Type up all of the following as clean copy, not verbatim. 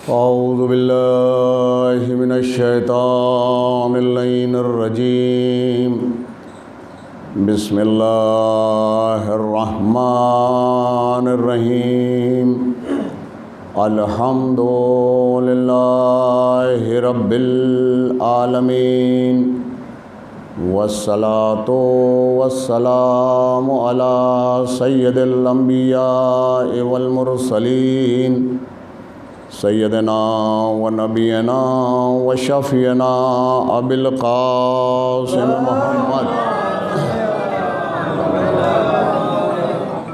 اعوذ باللہ من الشیطان اللعین الرجیم بسم اللہ الرحمن الرحیم الحمد للہ رب العالمین والصلاة والسلام علی سید الانبیاء والمرسلین سیدنا و نبینا و شفیعنا ابی القاسم محمد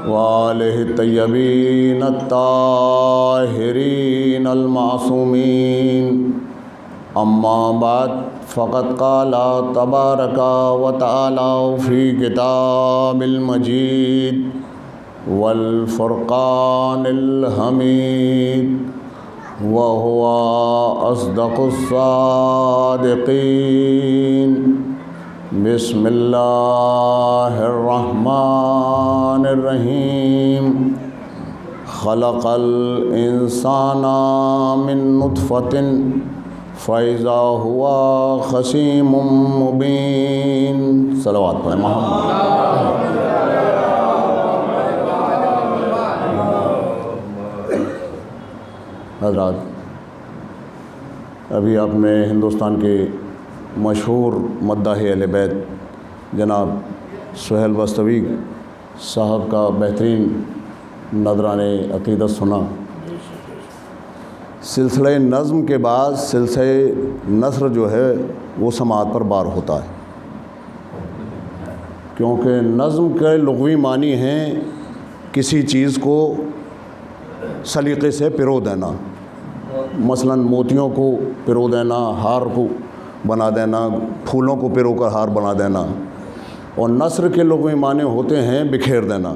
وآلہ الطیبین الطاہرین المعصومین اما بعد فقد قال تبارک و تعالی فی کتاب المجید والفرقان الحمید وهو أصدق الصادقين بسم الله الرحمن الرحيم خلق الإنسان من نطفة فإذا هو خصيم مبين صلوات پر محمد. حضرات، ابھی آپ نے ہندوستان کے مشہور مداح اہل بیت جناب سہیل بستوی صاحب کا بہترین نذرانِ عقیدت سنا. سلسلہ نظم کے بعد سلسلہ نثر جو ہے وہ سماعت پر بار ہوتا ہے، کیونکہ نظم کے لغوی معنی ہیں کسی چیز کو سلیقے سے پرو دینا، مثلا موتیوں کو پرو دینا، ہار کو بنا دینا، پھولوں کو پرو کر ہار بنا دینا. اور نثر کے لغوی معنی ہوتے ہیں بکھیر دینا.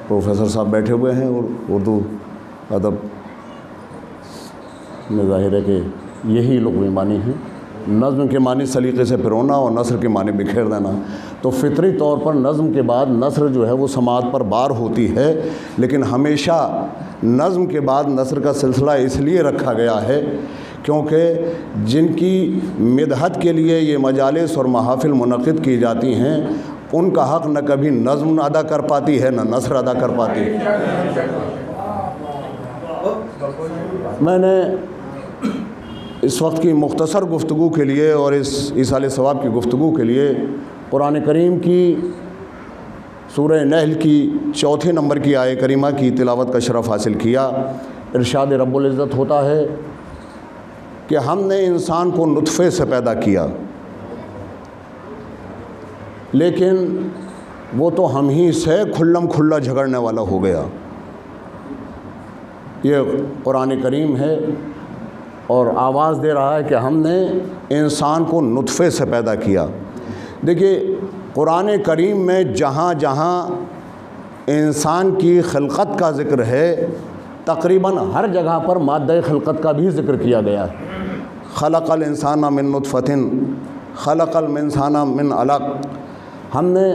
پروفیسر صاحب بیٹھے ہوئے ہیں اور اردو ادب میں ظاہر ہے کہ یہی لغوی معنی ہیں. نظم کے معنی سلیقے سے پرونا اور نثر کے معنی بکھیر دینا. تو فطری طور پر نظم کے بعد نثر جو ہے وہ سماعت پر بار ہوتی ہے، لیکن ہمیشہ نظم کے بعد نثر کا سلسلہ اس لیے رکھا گیا ہے کیونکہ جن کی مدحت کے لیے یہ مجالس اور محافل منعقد کی جاتی ہیں ان کا حق نہ کبھی نظم ادا کر پاتی ہے نہ نثر ادا کر پاتی ہے. میں نے اس وقت کی مختصر گفتگو کے لیے اور اس ایصال ثواب کی گفتگو کے لیے قرآن کریم کی سورہ نحل کی 4 نمبر کی آیہ کریمہ کی تلاوت کا شرف حاصل کیا. ارشاد رب العزت ہوتا ہے کہ ہم نے انسان کو نطفے سے پیدا کیا، لیکن وہ تو ہم ہی سے کھلم کھلا جھگڑنے والا ہو گیا. یہ قرآن کریم ہے اور آواز دے رہا ہے کہ ہم نے انسان کو نطفے سے پیدا کیا. دیکھیے قرآن کریم میں جہاں جہاں انسان کی خلقت کا ذکر ہے تقریباً ہر جگہ پر مادہ خلقت کا بھی ذکر کیا گیا ہے. خلق الانسان من نطفۃ خلق الانسان من علق. ہم نے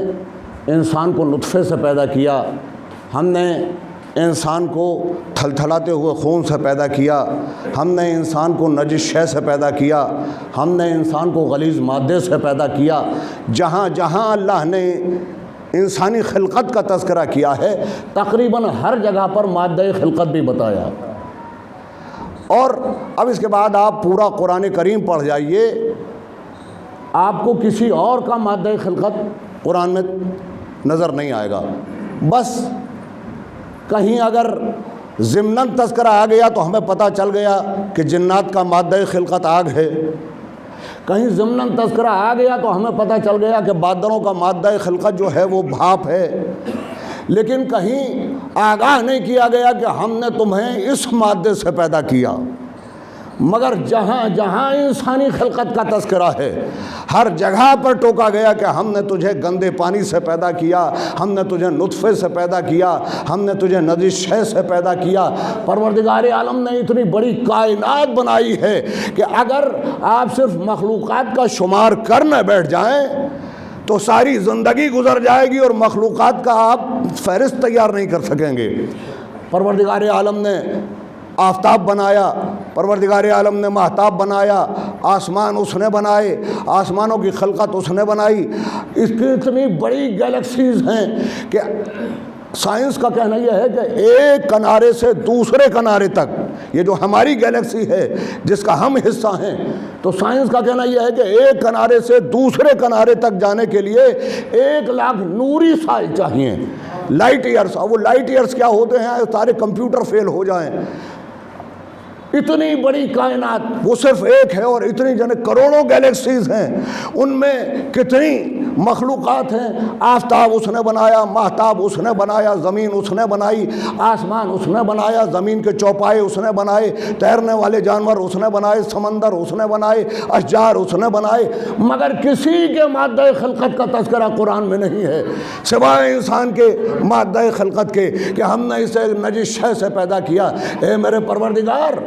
انسان کو نطفے سے پیدا کیا، ہم نے انسان کو تھلتھلاتے ہوئے خون سے پیدا کیا، ہم نے انسان کو نجس شے سے پیدا کیا، ہم نے انسان کو غلیظ مادے سے پیدا کیا. جہاں جہاں اللہ نے انسانی خلقت کا تذکرہ کیا ہے تقریباً ہر جگہ پر مادہ خلقت بھی بتایا. اور اب اس کے بعد آپ پورا قرآن کریم پڑھ جائیے، آپ کو کسی اور کا مادہ خلقت قرآن میں نظر نہیں آئے گا. بس کہیں اگر ضمناً تذکرہ آ گیا تو ہمیں پتہ چل گیا کہ جنات کا مادہ خلقت آگ ہے، کہیں ضمناً تذکرہ آ گیا تو ہمیں پتہ چل گیا کہ بادروں کا مادہ خلقت جو ہے وہ بھاپ ہے. لیکن کہیں آگاہ نہیں کیا گیا کہ ہم نے تمہیں اس مادے سے پیدا کیا. مگر جہاں جہاں انسانی خلقت کا تذکرہ ہے ہر جگہ پر ٹوکا گیا کہ ہم نے تجھے گندے پانی سے پیدا کیا، ہم نے تجھے نطفے سے پیدا کیا، ہم نے تجھے نجس شے سے پیدا کیا. پروردگار عالم نے اتنی بڑی کائنات بنائی ہے کہ اگر آپ صرف مخلوقات کا شمار کرنے بیٹھ جائیں تو ساری زندگی گزر جائے گی اور مخلوقات کا آپ فہرست تیار نہیں کر سکیں گے۔ پروردگار عالم نے آفتاب بنایا، پروردگار عالم نے مہتاب بنایا، آسمان اس نے بنائے، آسمانوں کی خلقت اس نے بنائی۔ اس کی اتنی بڑی گیلیکسیز ہیں کہ سائنس کا کہنا یہ ہے کہ ایک کنارے سے دوسرے کنارے تک، یہ جو ہماری گیلیکسی ہے جس کا ہم حصہ ہیں، تو سائنس کا کہنا یہ ہے کہ ایک کنارے سے دوسرے کنارے تک جانے کے لیے 1,00,000 نوری سال چاہیے، لائٹ ایئرس۔ اور وہ لائٹ ایئرس کیا ہوتے ہیں، سارے کمپیوٹر فیل ہو جائیں۔ اتنی بڑی کائنات وہ صرف ایک ہے، اور اتنی کروڑوں گیلیکسیز ہیں، ان میں کتنی مخلوقات ہیں۔ آفتاب اس نے بنایا، مہتاب اس نے بنایا، زمین اس نے بنائی، آسمان اس نے بنایا، زمین کے چوپائے اس نے بنائے، تیرنے والے جانور اس نے بنائے، سمندر اس نے بنائے، اشجار اس نے بنائے، مگر کسی کے مادہ خلقت کا تذکرہ قرآن میں نہیں ہے سوائے انسان کے مادہ خلقت کے، کہ ہم نے اسے نجس شے سے پیدا کیا۔ اے میرے پروردگار،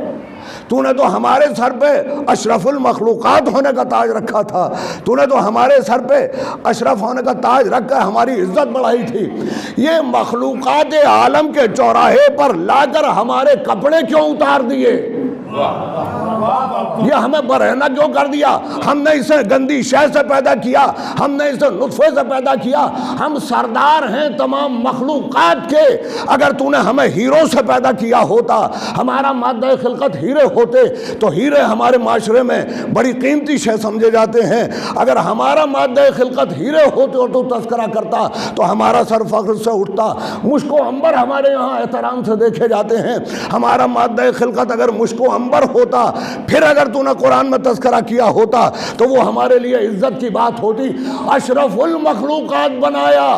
تو نے تو ہمارے سر پہ اشرف المخلوقات ہونے کا تاج رکھا تھا، تو نے تو ہمارے سر پہ اشرف ہونے کا تاج رکھ کر ہماری عزت بڑھائی تھی۔ یہ مخلوقات عالم کے چوراہے پر لا کر ہمارے کپڑے کیوں اتار دیے؟ یہ ہمیں برہنہ کیوں کر دیا؟ ہم نے اسے گندی شے سے پیدا کیا، ہم نے اسے نطفے سے پیدا کیا۔ ہم سردار ہیں تمام مخلوقات کے۔ اگر تو نے ہمیں ہیروں سے پیدا کیا ہوتا، ہمارا مادہ خلقت ہیرے ہوتے، تو ہیرے ہمارے معاشرے میں بڑی قیمتی شے سمجھے جاتے ہیں۔ اگر ہمارا مادہ خلقت ہیرے ہوتے اور تو تذکرہ کرتا تو ہمارا سر فخر سے اٹھتا۔ مشک و عنبر ہمارے یہاں احترام سے دیکھے جاتے ہیں۔ ہمارا مادہ خلقت اگر مشک و عنبر ہوتا، پھر اگر تو نے قرآن میں تذکرہ کیا ہوتا تو وہ ہمارے لیے عزت کی بات ہوتی۔ اشرف المخلوقات بنایا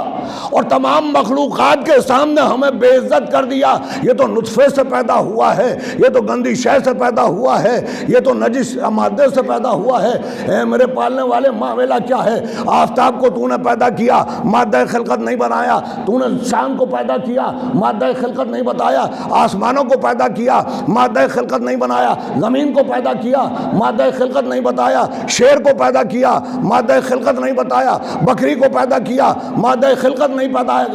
اور تمام مخلوقات کے سامنے ہمیں بے عزت کر دیا۔ یہ تو نطفے سے پیدا ہوا ہے، یہ تو گندی شے سے پیدا ہوا ہے، یہ تو نجس مادے سے پیدا ہوا ہے۔ اے میرے پالنے والے، معاملہ کیا ہے؟ آفتاب کو تو نے پیدا کیا، مادہ خلقت نہیں بنایا۔ تو نے شام کو پیدا کیا، مادہ خلقت نہیں بتایا۔ آسمانوں کو پیدا کیا، مادہ خلقت نہیں بنایا۔ زمین کو پیدا کیا، مادہ خلقت نہیں بتایا۔ شیر کو پیدا کیا، مادہ خلقت نہیں بتایا۔ بکری کو پیدا کیا، مادہ خلقت نہیں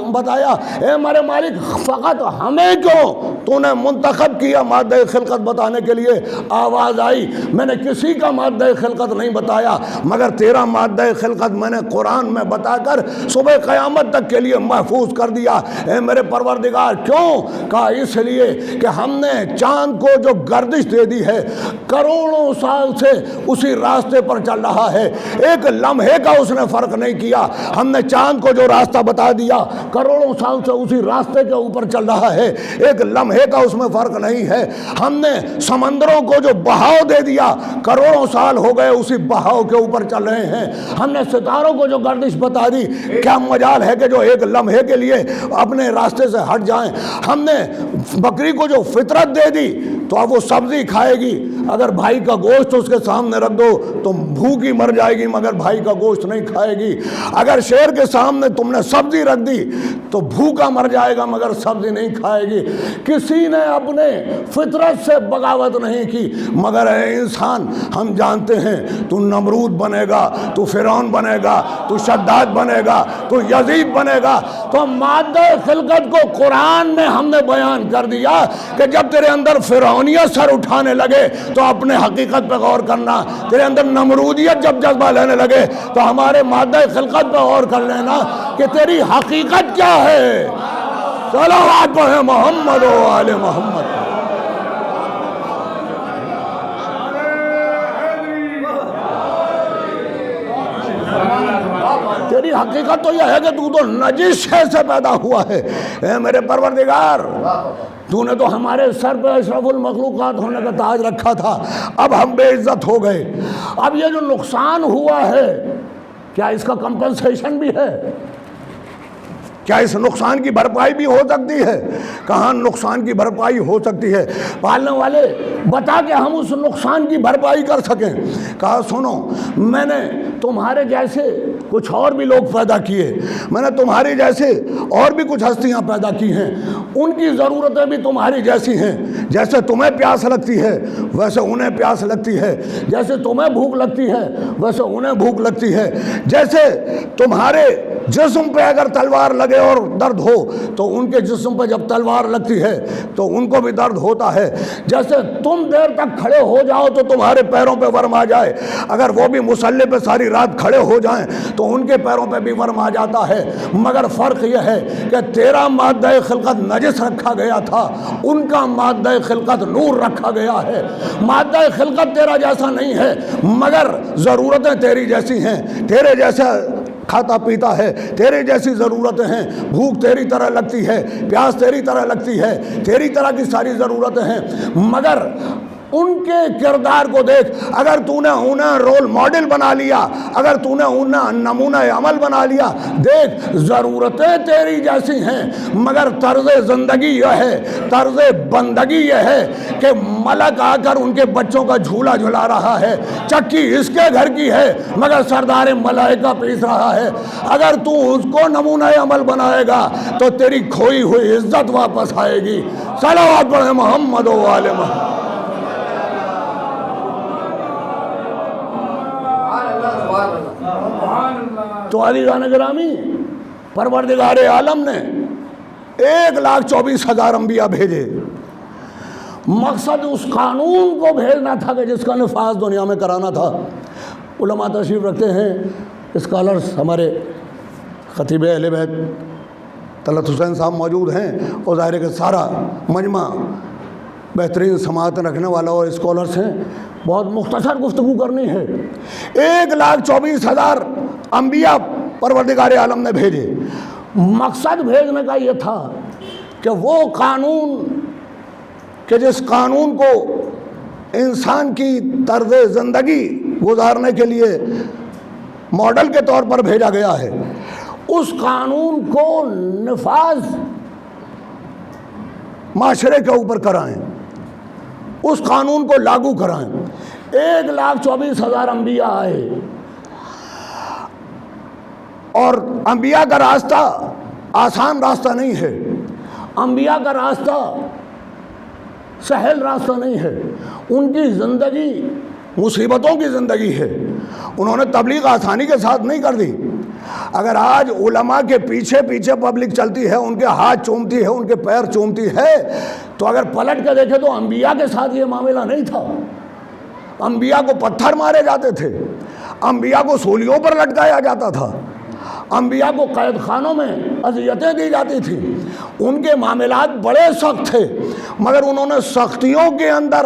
بتایا۔ اے میرے مالک، فقط ہمیں کیوں تو نے منتخب کیا مادہ خلقت بتانے کے لیے؟ آواز آئی، میں نے کسی کا مادہ خلقت نہیں بتایا، مگر تیرا مادہ خلقت میں نے قرآن میں بتا کر صبح قیامت تک کے لیے محفوظ کر دیا۔ اے میرے پروردگار، کیوں؟ کہا اس لیے کہ ہم نے چاند کو جو گردش دے دی ہے، کروڑوں سال سے اسی راستے پر چل رہا ہے، ایک لمحے کا اس نے فرق نہیں کیا۔ ہم نے چاند کو جو راستہ بتا دیا، کروڑوں سال سے اسی راستے کے اوپر چل رہا ہے، ایک لمحے کا اس میں فرق نہیں ہے۔ ہم نے سمندروں کو جو بہاؤ دے دیا، کروڑوں سال ہو گئے اسی بہاؤ کے اوپر چل رہے ہیں۔ ہم نے ستاروں کو جو گردش بتا دی، کیا مجال ہے کہ جو ایک لمحے کے لیے اپنے راستے سے ہٹ جائیں۔ ہم نے بکری کو جو فطرت دے دی، تو اب وہ سبزی کھائے گی۔ اگر بھائی کا گوشت اس کے سامنے رکھ دو تو بھوکی مر جائے گی، مگر بھائی کا گوشت نہیں کھائے گی۔ اگر شیر کے سامنے تم نے سبزی رکھ دی تو بھوکا مر جائے گا، مگر سبزی نہیں کھائے گی۔ کسی نے اپنے فطرت سے بغاوت نہیں کی، مگر اے انسان، ہم جانتے ہیں تو نمرود بنے گا، تو فرعون بنے گا، تو شداد بنے گا، تو یزید بنے گا۔ تو مادہ خلقت کو قرآن میں ہم نے بیان کر دیا کہ جب تیرے اندر فرعونیت سر اٹھانے لگے تو اپنے حقیقت پہ غور کرنا، تیرے اندر نمرودیت جب جذبہ لینے لگے تو ہمارے مادہ خلقت پہ غور کر لینا کہ تیری حقیقت کیا ہے۔ صلوات پڑھیں محمد و آل محمد۔ تیری حقیقت تو یہ ہے کہ تو نجس شے سے پیدا ہوا ہے۔ اے میرے پروردگار، تو نے تو ہمارے سر پہ اشرف المخلوقات ہونے کا تاج رکھا تھا، اب ہم بے عزت ہو گئے۔ اب یہ جو نقصان ہوا ہے، کیا اس کا کمپنسیشن بھی ہے؟ کیا اس نقصان کی بھرپائی بھی ہو سکتی ہے؟ کہاں نقصان کی بھرپائی ہو سکتی ہے؟ پالنے والے بتا کہ ہم اس نقصان کی بھرپائی کر سکیں۔ کہا سنو، میں نے تمہارے جیسے کچھ اور بھی لوگ پیدا کیے، میں نے تمہاری جیسے اور بھی کچھ ہستیاں پیدا کی ہیں، ان کی ضرورتیں بھی تمہاری جیسی ہیں، جیسے تمہیں پیاس لگتی ہے ویسے انہیں پیاس لگتی ہے، جیسے تمہیں بھوک لگتی ہے ویسے انہیں بھوک لگتی ہے، جیسے تمہارے جسم پہ اگر تلوار لگے اور درد ہو تو ان کے جسم پہ جب تلوار لگتی ہے تو ان کو بھی درد ہوتا ہے، جیسے تم دیر تک کھڑے ہو جاؤ تو تمہارے پیروں پہ ورم آ جائے، اگر وہ بھی مصلی پہ ساری رات کھڑے ہو جائیں تو ان کے پیروں پہ بھی ورم آ جاتا ہے، مگر فرق یہ ہے کہ تیرا مادہ خلقت نجس رکھا گیا تھا، ان کا مادہ خلقت نور رکھا گیا ہے، مادہ خلقت تیرا جیسا نہیں ہے مگر ضرورتیں تیری جیسی ہیں، تیرے جیسا کھاتا پیتا ہے، تیرے جیسی ضرورتیں ہیں، بھوک تیری طرح لگتی ہے، پیاس تیری طرح لگتی ہے، تیری طرح کی ساری ضرورتیں ہیں، مگر ان کے کردار کو دیکھ، اگر تو نے انہیں رول ماڈل بنا لیا، اگر تو نے انہیں نمونہ عمل بنا لیا، دیکھ ضرورتیں تیری جیسی ہیں مگر طرز زندگی یہ ہے، طرز بندگی یہ ہے کہ ملک آ کر ان کے بچوں کا جھولا جھلا رہا ہے، چکی اس کے گھر کی ہے مگر سردار ملائکہ پیس رہا ہے، اگر تو اس کو نمونہ عمل بنائے گا تو تیری کھوئی ہوئی عزت واپس آئے گی۔ صلوات پڑھیں محمد و آل محمد۔ تو عزیزان گرامی، پروردگار عالم نے 1,24,000 انبیاء بھیجے، مقصد اس قانون کو بھیجنا تھا کہ جس کا نفاذ دنیا میں کرانا تھا۔ علماء تشریف رکھتے ہیں، اسکالرز ہمارے خطیب اہل بیت طلعت حسین صاحب موجود ہیں، اور ظاہر ہے کہ سارا مجمع بہترین سماعت رکھنے والا اور اسکالرز ہیں، بہت مختصر گفتگو کرنی ہے۔ 1,24,000 انبیاء پروردگار عالم نے بھیجے، مقصد بھیجنے کا یہ تھا کہ وہ قانون کہ جس قانون کو انسان کی طرز زندگی گزارنے کے لیے ماڈل کے طور پر بھیجا گیا ہے، اس قانون کو نفاذ معاشرے کے اوپر کرائیں، اس قانون کو لاگو کرائیں۔ 1,24,000 انبیاء آئے، اور انبیاء کا راستہ آسان راستہ نہیں ہے، انبیاء کا راستہ سہل راستہ نہیں ہے، ان کی زندگی مصیبتوں کی زندگی ہے، انہوں نے تبلیغ آسانی کے ساتھ نہیں کر دی۔ اگر آج علماء کے پیچھے پیچھے پبلک چلتی ہے، ان کے ہاتھ چومتی ہے، ان کے پیر چومتی ہے، تو اگر پلٹ کے دیکھے تو انبیاء کے ساتھ یہ معاملہ نہیں تھا، انبیاء کو پتھر مارے جاتے تھے، انبیاء کو سولیوں پر لٹکایا جاتا تھا، انبیاء کو قید خانوں میں اذیتیں دی جاتی تھیں، ان کے معاملات بڑے سخت تھے، مگر انہوں نے سختیوں کے اندر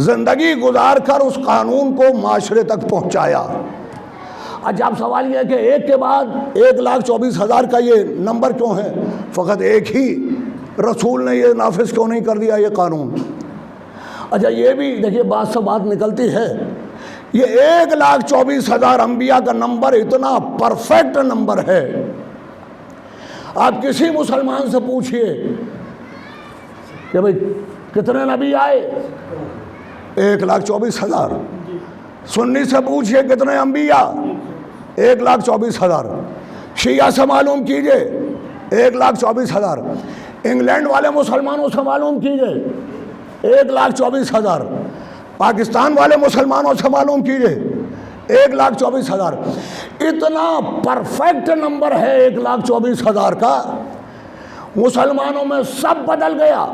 زندگی گزار کر اس قانون کو معاشرے تک پہنچایا۔ اچھا، اب سوال یہ ہے کہ ایک کے بعد 1,24,000 کا یہ نمبر کیوں ہے؟ فقط ایک ہی رسول نے یہ نافذ کیوں نہیں کر دیا یہ قانون؟ اچھا، یہ بھی دیکھیے بات سے بات نکلتی ہے، یہ 1,24,000 انبیاء کا نمبر اتنا پرفیکٹ نمبر ہے، آپ کسی مسلمان سے پوچھئے کہ بھئی کتنے نبی آئے؟ 1,24,000۔ سنی سے پوچھئے کتنے انبیاء؟ 1,24,000۔ شیعہ سے معلوم کیجئے 1,24,000۔ انگلینڈ والے مسلمانوں سے معلوم کیجئے 1,24,000۔ پاکستان والے مسلمانوں سے معلوم کیجئے 1,24,000۔ اتنا پرفیکٹ نمبر ہے 1,24,000 کا، مسلمانوں میں سب بدل گیا،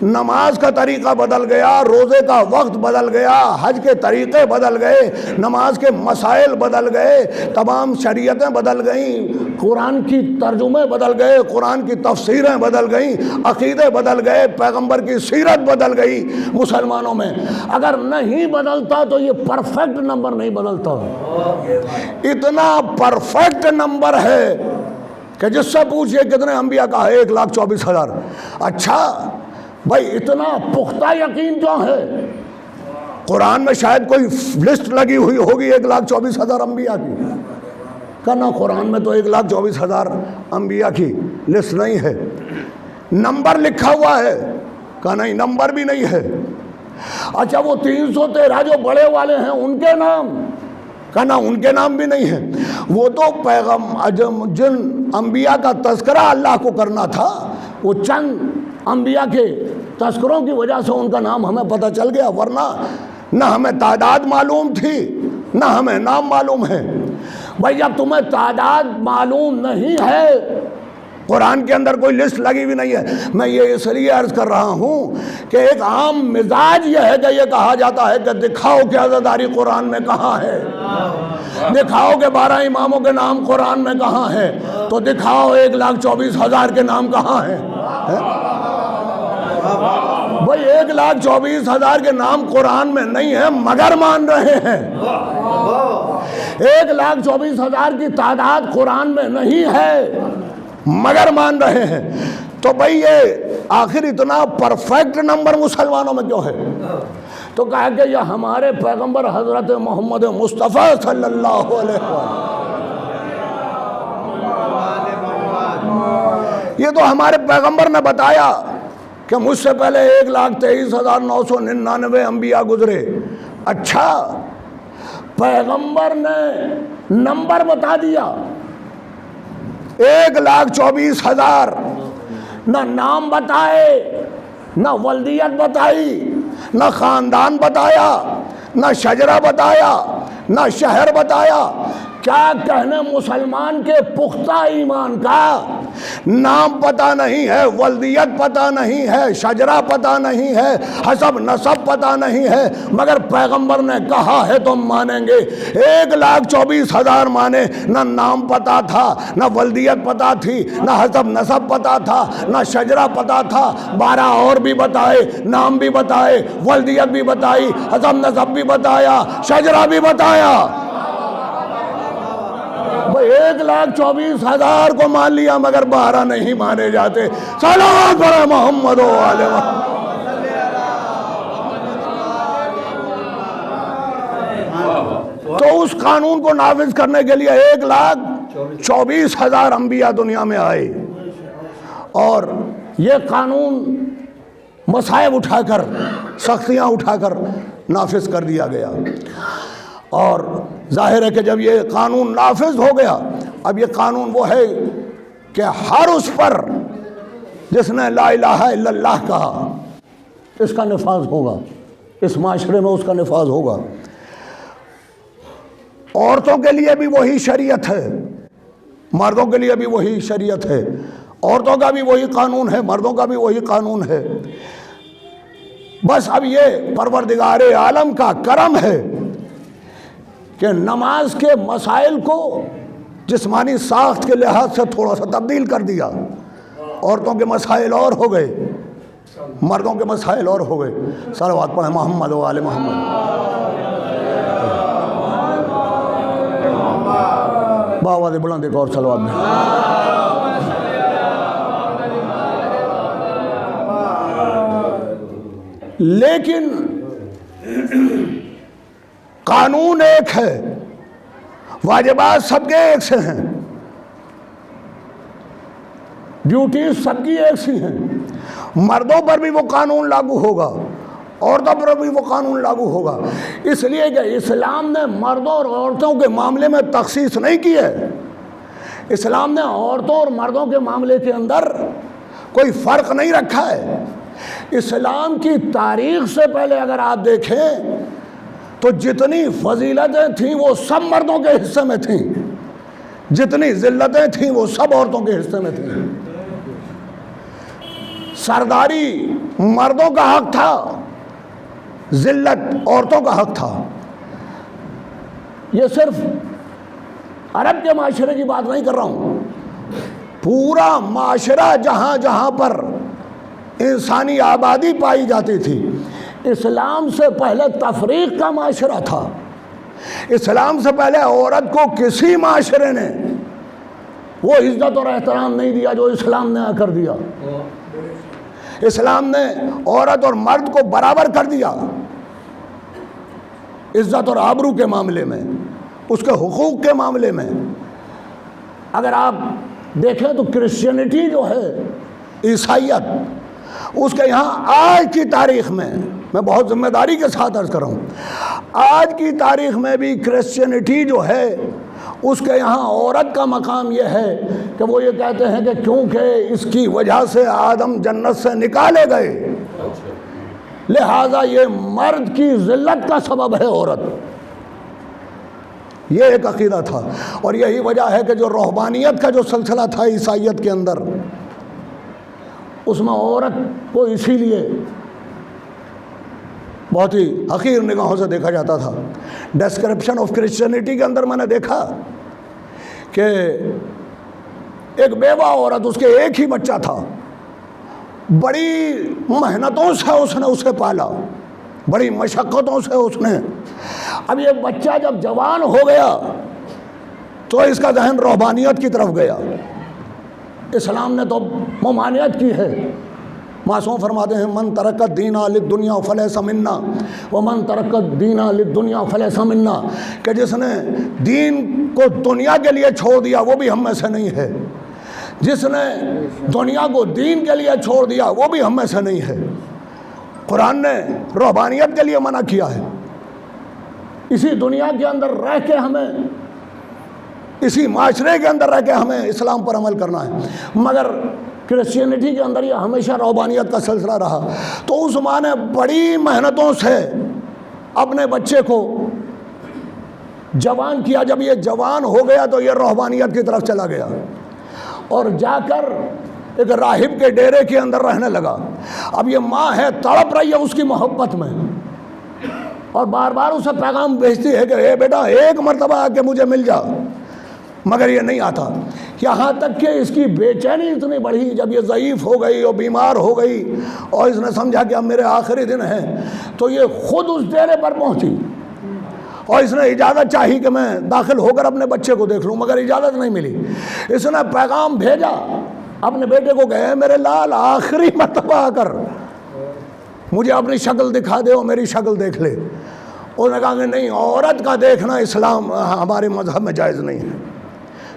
نماز کا طریقہ بدل گیا، روزے کا وقت بدل گیا، حج کے طریقے بدل گئے، نماز کے مسائل بدل گئے، تمام شریعتیں بدل گئیں، قرآن کی ترجمے بدل گئے، قرآن کی تفسیریں بدل گئیں، عقیدے بدل گئے، پیغمبر کی سیرت بدل گئی مسلمانوں میں۔ اگر نہیں بدلتا تو یہ پرفیکٹ نمبر نہیں بدلتا، اتنا پرفیکٹ نمبر ہے کہ جس سے پوچھئے کتنے انبیاء کا ہے 1,24,000۔ اچھا بھائی، اتنا پختہ یقین کیوں ہے؟ قرآن میں شاید کوئی لسٹ لگی ہوئی ہوگی 1,24,000 انبیاء کی، کہنا قرآن میں تو 1,24,000 انبیاء کی لسٹ نہیں ہے، نمبر لکھا ہوا ہے، کہا نہیں نمبر بھی نہیں ہے۔ اچھا، وہ 313 جو بڑے والے ہیں ان کے نام کہ نہ ان کے نام بھی نہیں ہیں. وہ تو جن انبیاء کا تذکرہ اللہ کو کرنا تھا وہ چند انبیاء کے تذکروں کی وجہ سے ان کا نام ہمیں پتہ چل گیا، ورنہ نہ ہمیں تعداد معلوم تھی نہ ہمیں نام معلوم ہے. بھائی جب تمہیں تعداد معلوم نہیں ہے، قرآن کے اندر کوئی لسٹ لگی ہوئی نہیں ہے. میں یہ اس لیے عرض کر رہا ہوں کہ ایک عام مزاج یہ ہے کہ یہ کہا جاتا ہے کہ دکھاؤ کہ عزاداری قرآن میں کہاں ہے، دکھاؤ کہ 12 اماموں کے نام قرآن میں کہاں ہے، تو دکھاؤ 1,24,000 کے نام کہاں ہیں. بھائی 1,24,000 کے نام قرآن میں نہیں ہیں مگر مان رہے ہیں. 1,24,000 کی تعداد قرآن میں نہیں ہے مگر مان رہے ہیں. تو بھئی یہ آخر اتنا پرفیکٹ نمبر مسلمانوں میں کیوں ہے؟ تو کہا کہ یہ ہمارے پیغمبر حضرت محمد مصطفیٰ صلی اللہ علیہ وسلم، یہ تو ہمارے پیغمبر نے بتایا کہ مجھ سے پہلے 1,23,999 انبیاء گزرے. اچھا، پیغمبر نے نمبر بتا دیا، 1,24,000، نہ نام بتائے، نہ ولدیت بتائی، نہ خاندان بتایا، نہ شجرہ بتایا، نہ شہر بتایا. کیا کہنے مسلمان کے پختہ ایمان کا؟ نام پتہ نہیں ہے، ولدیت پتہ نہیں ہے، شجرہ پتہ نہیں ہے، حسب نسب پتہ نہیں ہے، مگر پیغمبر نے کہا ہے تو مانیں گے. 1,24,000 مانے، نہ نام پتہ تھا، نہ ولدیت پتہ تھی، نہ حسب نسب پتہ تھا، نہ شجرہ پتہ تھا. 12 اور بھی بتائے، نام بھی بتائے، ولدیت بھی بتائی، حسب نسب بھی بتایا، شجرہ بھی بتایا. 1,24,000 کو مان لیا مگر 12 نہیں مانے جاتے. صلوات پڑھے محمد و آل محمد. تو اس قانون کو نافذ کرنے کے لیے 1,24,000 انبیاء دنیا میں آئے، اور یہ قانون مصائب اٹھا کر، سختیاں اٹھا کر نافذ کر دیا گیا. اور ظاہر ہے کہ جب یہ قانون نافذ ہو گیا، اب یہ قانون وہ ہے کہ ہر اس پر جس نے لا الہ الا اللہ کہا اس کا نفاذ ہوگا، اس معاشرے میں اس کا نفاذ ہوگا. عورتوں کے لیے بھی وہی شریعت ہے، مردوں کے لیے بھی وہی شریعت ہے. عورتوں کا بھی وہی قانون ہے، مردوں کا بھی وہی قانون ہے. بس اب یہ پروردگار عالم کا کرم ہے کہ نماز کے مسائل کو جسمانی ساخت کے لحاظ سے تھوڑا سا تبدیل کر دیا. عورتوں کے مسائل اور ہو گئے، مردوں کے مسائل اور ہو گئے. صلوات پڑھیں محمد و آل محمد. باواز بلند ایک اور صلوات میں. لیکن قانون ایک ہے، واجبات سب کے ایک سے ہیں، ڈیوٹیز سب کی ایک سی ہیں. مردوں پر بھی وہ قانون لاگو ہوگا، عورتوں پر بھی وہ قانون لاگو ہوگا. اس لیے کہ اسلام نے مردوں اور عورتوں کے معاملے میں تخصیص نہیں کی ہے. اسلام نے عورتوں اور مردوں کے معاملے کے اندر کوئی فرق نہیں رکھا ہے. اسلام کی تاریخ سے پہلے اگر آپ دیکھیں تو جتنی فضیلتیں تھیں وہ سب مردوں کے حصے میں تھیں، جتنی ذلتیں تھیں وہ سب عورتوں کے حصے میں تھیں. سرداری مردوں کا حق تھا، ذلت عورتوں کا حق تھا. یہ صرف عرب کے معاشرے کی بات نہیں کر رہا ہوں، پورا معاشرہ جہاں جہاں پر انسانی آبادی پائی جاتی تھی، اسلام سے پہلے تفریق کا معاشرہ تھا. اسلام سے پہلے عورت کو کسی معاشرے نے وہ عزت اور احترام نہیں دیا جو اسلام نے آ کر دیا. اسلام نے عورت اور مرد کو برابر کر دیا عزت اور آبرو کے معاملے میں، اس کے حقوق کے معاملے میں. اگر آپ دیکھیں تو کرسچینٹی جو ہے، عیسائیت، اس کے یہاں آج کی تاریخ میں، میں بہت ذمہ داری کے ساتھ عرض کر رہا ہوں، آج کی تاریخ میں بھی کرسچینٹی جو ہے اس کے یہاں عورت کا مقام یہ ہے کہ وہ یہ کہتے ہیں کہ کیونکہ اس کی وجہ سے آدم جنت سے نکالے گئے، لہٰذا یہ مرد کی ذلت کا سبب ہے عورت۔ یہ ایک عقیدہ تھا، اور یہی وجہ ہے کہ جو روحانیت کا جو سلسلہ تھا عیسائیت کے اندر، اس میں عورت کو اسی لیے بہت ہی حقیر نگاہوں سے دیکھا جاتا تھا۔ ڈسکرپشن آف کرسچینٹی کے اندر میں نے دیکھا کہ ایک بیوہ عورت، اس کے ایک ہی بچہ تھا، بڑی محنتوں سے اس نے اسے پالا، بڑی مشقتوں سے اس نے۔ اب یہ بچہ جب جوان ہو گیا تو اس کا ذہن روحانیت کی طرف گیا۔ اسلام نے تو ممانعت کی ہے، معصوم فرماتے ہیں من ترک الدین للدنیا فلیس منا ومن ترک الدین للدنیا فلیس منا، کہ جس نے دین کو دنیا کے لیے چھوڑ دیا وہ بھی ہم میں سے نہیں ہے، جس نے دنیا کو دین کے لیے چھوڑ دیا وہ بھی ہم میں سے نہیں ہے۔ قرآن نے روحانیت کے لیے منع کیا ہے، اسی دنیا کے اندر رہ کے ہمیں، اسی معاشرے کے اندر رہ کے ہمیں اسلام پر عمل کرنا ہے، مگر کرسچینٹی کے اندر یہ ہمیشہ روحانیت کا سلسلہ رہا۔ تو اس ماں نے بڑی محنتوں سے اپنے بچے کو جوان کیا۔ جب یہ جوان ہو گیا تو یہ روحانیت کی طرف چلا گیا اور جا کر ایک راہب کے ڈیرے کے اندر رہنے لگا۔ اب یہ ماں ہے، تڑپ رہی ہے اس کی محبت میں، اور بار بار اسے پیغام بھیجتی ہے کہ اے بیٹا ایک مرتبہ آ کے مجھے مل جا، مگر یہ نہیں آتا۔ یہاں تک کہ اس کی بے چینی اتنی بڑھی، جب یہ ضعیف ہو گئی اور بیمار ہو گئی اور اس نے سمجھا کہ اب میرے آخری دن ہیں، تو یہ خود اس ڈیرے پر پہنچی اور اس نے اجازت چاہی کہ میں داخل ہو کر اپنے بچے کو دیکھ لوں، مگر اجازت نہیں ملی۔ اس نے پیغام بھیجا اپنے بیٹے کو کہ میرے لال آخری مرتبہ آ کر مجھے اپنی شکل دکھا دے اور میری شکل دیکھ لے۔ انہوں نے کہا کہ نہیں، عورت کا دیکھنا اسلام ہمارے مذہب میں جائز نہیں ہے۔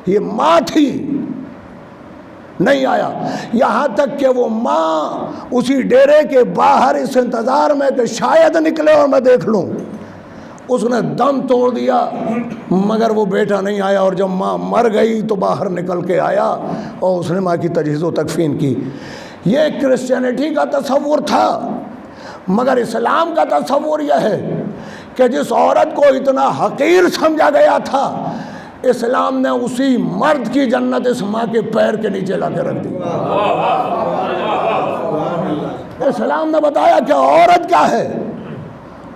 یہ ماں تھی، نہیں آیا، یہاں تک کہ وہ ماں اسی ڈیرے کے باہر اس انتظار میں کہ شاید نکلے اور میں دیکھ لوں، اس نے دم توڑ دیا، مگر وہ بیٹا نہیں آیا۔ اور جب ماں مر گئی تو باہر نکل کے آیا اور اس نے ماں کی تجہیز و تکفین کی۔ یہ کرسچینٹی کا تصور تھا، مگر اسلام کا تصور یہ ہے کہ جس عورت کو اتنا حقیر سمجھا گیا تھا، اسلام نے اسی مرد کی جنت اس ماں کے پیر کے نیچے لا کے رکھ دی۔ اسلام نے بتایا کہ عورت کیا ہے۔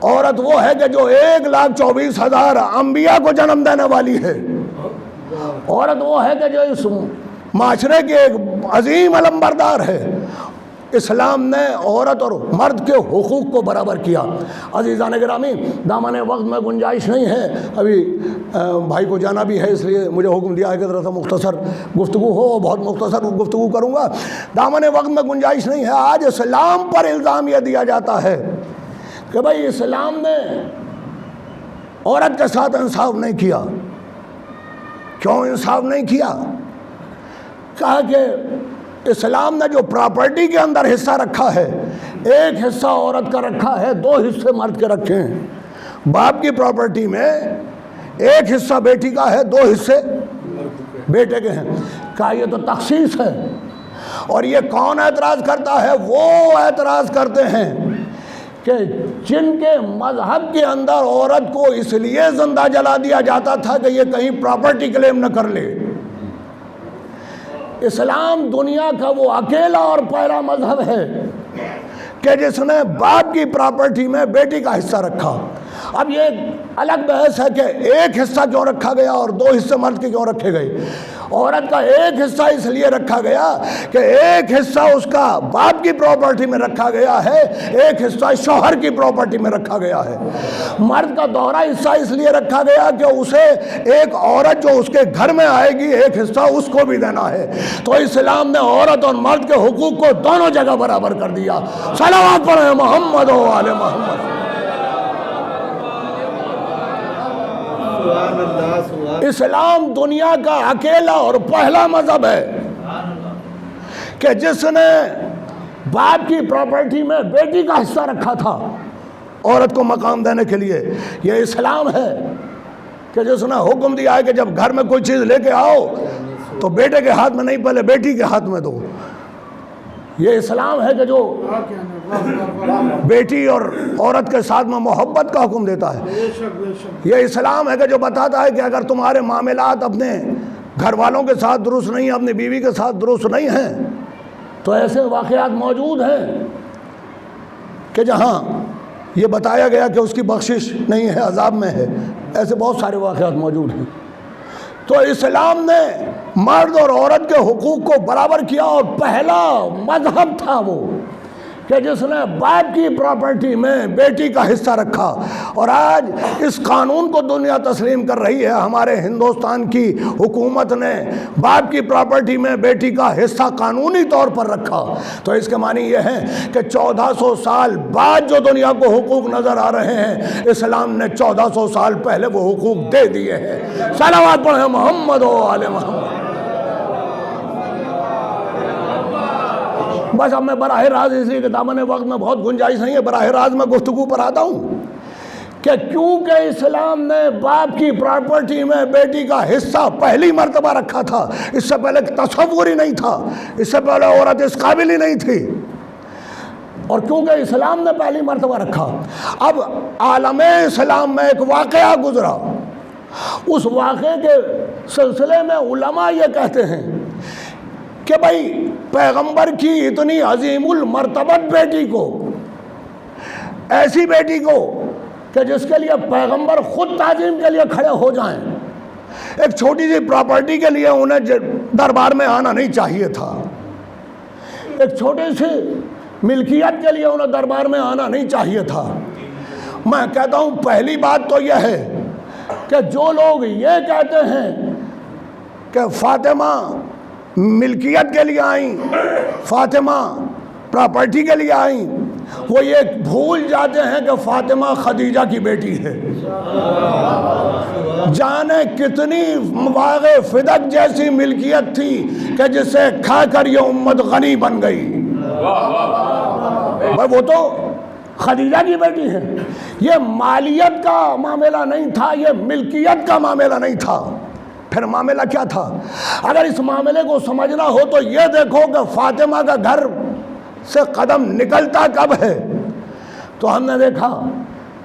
عورت وہ ہے کہ جو 1,24,000 انبیاء کو جنم دینے والی ہے۔ عورت وہ ہے کہ جو اس معاشرے کے ایک عظیم علمبردار ہے۔ اسلام نے عورت اور مرد کے حقوق کو برابر کیا۔ عزیزان گرامی، دامن وقت میں گنجائش نہیں ہے، ابھی بھائی کو جانا بھی ہے، اس لیے مجھے حکم دیا ہے کہ ذرا سا مختصر گفتگو ہو، بہت مختصر گفتگو کروں گا۔ دامن وقت میں گنجائش نہیں ہے۔ آج اسلام پر الزام یہ دیا جاتا ہے کہ بھائی اسلام نے عورت کے ساتھ انصاف نہیں کیا۔ کیوں انصاف نہیں کیا؟ کہا کہ اسلام نے جو پراپرٹی کے اندر حصہ رکھا ہے، ایک حصہ عورت کا رکھا ہے، 2 حصے مرد کے رکھے ہیں۔ باپ کی پراپرٹی میں ایک حصہ بیٹی کا ہے، 2 حصے بیٹے کے ہیں۔ کہا یہ تو تخصیص ہے۔ اور یہ کون اعتراض کرتا ہے؟ وہ اعتراض کرتے ہیں کہ جن کے مذہب کے اندر عورت کو اس لیے زندہ جلا دیا جاتا تھا کہ یہ کہیں پراپرٹی کلیم نہ کر لے۔ اسلام دنیا کا وہ اکیلا اور پہلا مذہب ہے کہ جس نے باپ کی پراپرٹی میں بیٹی کا حصہ رکھا۔ اب یہ الگ بحث ہے کہ ایک حصہ کیوں رکھا گیا اور 2 حصے مرد کے کیوں رکھے گئے۔ عورت کا ایک حصہ اس لیے رکھا گیا کہ ایک حصہ اس کا باپ کی پراپرٹی میں رکھا گیا ہے، ایک حصہ شوہر کی پراپرٹی میں رکھا گیا ہے۔ مرد کا دوہرا حصہ اس لیے رکھا گیا کہ اسے ایک عورت جو اس کے گھر میں آئے گی، ایک حصہ اس کو بھی دینا ہے۔ تو اسلام نے عورت اور مرد کے حقوق کو دونوں جگہ برابر کر دیا۔ صلوات پڑھیں محمد و آل محمد۔ اسلام دنیا کا اکیلا اور پہلا مذہب ہے کہ جس نے باپ کی پراپرٹی میں بیٹی کا حصہ رکھا تھا عورت کو مقام دینے کے لیے. یہ اسلام ہے کہ جس نے حکم دیا ہے کہ جب گھر میں کوئی چیز لے کے آؤ تو بیٹے کے ہاتھ میں نہیں، پہلے بیٹی کے ہاتھ میں دو. یہ اسلام ہے کہ جو بیٹی اور عورت کے ساتھ میں محبت کا حکم دیتا ہے. یہ اسلام ہے کہ جو بتاتا ہے کہ اگر تمہارے معاملات اپنے گھر والوں کے ساتھ درست نہیں، اپنی بیوی کے ساتھ درست نہیں ہیں، تو ایسے واقعات موجود ہیں کہ جہاں یہ بتایا گیا کہ اس کی بخشش نہیں ہے، عذاب میں ہے. ایسے بہت سارے واقعات موجود ہیں. تو اسلام نے مرد اور عورت کے حقوق کو برابر کیا، اور پہلا مذہب تھا وہ کہ جس نے باپ کی پراپرٹی میں بیٹی کا حصہ رکھا. اور آج اس قانون کو دنیا تسلیم کر رہی ہے. ہمارے ہندوستان کی حکومت نے باپ کی پراپرٹی میں بیٹی کا حصہ قانونی طور پر رکھا. تو اس کے معنی یہ ہے کہ 1400 سال بعد جو دنیا کو حقوق نظر آ رہے ہیں، اسلام نے 1400 سال پہلے وہ حقوق دے دیے ہیں. صلوات پڑھیں محمد و آل محمد. بس اب میں براہ راست، اس لیے کتابوں نے وقت میں بہت گنجائش نہیں ہے، براہ راست میں گفتگو پر آتا ہوں کہ کیونکہ اسلام نے باپ کی پراپرٹی میں بیٹی کا حصہ پہلی مرتبہ رکھا تھا. اس سے پہلے تصور ہی نہیں تھا، اس سے پہلے عورت اس قابل ہی نہیں تھی. اور کیونکہ اسلام نے پہلی مرتبہ رکھا، اب عالم اسلام میں ایک واقعہ گزرا. اس واقعے کے سلسلے میں علماء یہ کہتے ہیں کہ بھائی پیغمبر کی اتنی عظیم المرتبت بیٹی کو، ایسی بیٹی کو کہ جس کے لیے پیغمبر خود تعظیم کے لیے کھڑے ہو جائیں، ایک چھوٹی سی پراپرٹی کے لیے انہیں دربار میں آنا نہیں چاہیے تھا. ایک چھوٹی سی ملکیت کے لیے انہیں دربار میں آنا نہیں چاہیے تھا. میں کہتا ہوں پہلی بات تو یہ ہے کہ جو لوگ یہ کہتے ہیں کہ فاطمہ ملکیت کے لیے آئیں، فاطمہ پراپرٹی کے لیے آئیں، وہ یہ بھول جاتے ہیں کہ فاطمہ خدیجہ کی بیٹی ہے. جانے کتنی باغ فدق جیسی ملکیت تھی کہ جسے کھا کر یہ امت غنی بن گئی. وہ تو خدیجہ کی بیٹی ہے. یہ مالیت کا معاملہ نہیں تھا، یہ ملکیت کا معاملہ نہیں تھا. پھر معاملہ کیا تھا؟ اگر اس معاملے کو سمجھنا ہو تو یہ دیکھو کہ فاطمہ کا گھر سے قدم نکلتا کب ہے. تو ہم نے دیکھا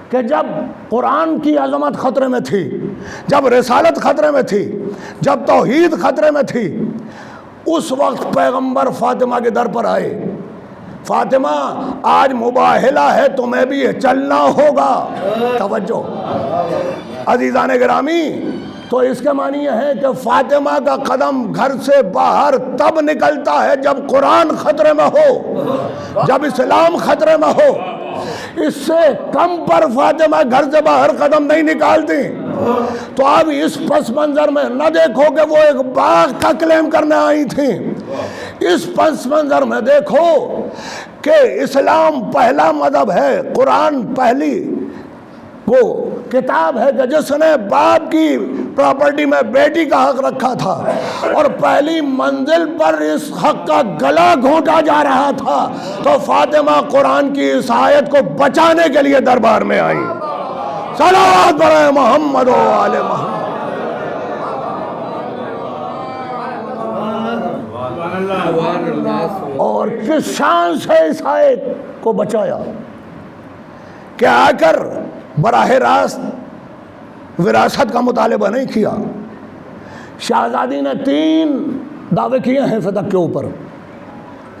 کہ جب قرآن کی عظمت خطرے میں تھی، جب رسالت خطرے میں تھی، جب توحید خطرے میں تھی، اس وقت پیغمبر فاطمہ کے در پر آئے. فاطمہ آج مباہلہ ہے، تمہیں بھی چلنا ہوگا. توجہ عزیزان گرامی، تو اس کے معنی یہ ہے کہ فاطمہ کا قدم گھر سے باہر تب نکلتا ہے جب قرآن خطرے میں ہو، جب اسلام خطرے میں ہو. اس سے کم پر فاطمہ گھر سے باہر قدم نہیں نکالتی. تو اب اس پس منظر میں نہ دیکھو کہ وہ ایک باغ کا کلیم کرنے آئی تھیں. اس پس منظر میں دیکھو کہ اسلام پہلا مذہب ہے، قرآن پہلی وہ کتاب ہے کہ جس نے باپ کی پراپرٹی میں بیٹی کا حق رکھا تھا، اور پہلی منزل پر اس حق کا گلا گھونٹا جا رہا تھا. تو فاطمہ قرآن کی اس آیت کو بچانے کے لیے دربار میں آئی. صلوات پڑھیں محمد و آل محمد. اور کس شان سے اس آیت کو بچایا کہ آ کر براہ راست وراثت کا مطالبہ نہیں کیا. شہزادی نے 3 دعوے کیے ہیں فدق کے اوپر.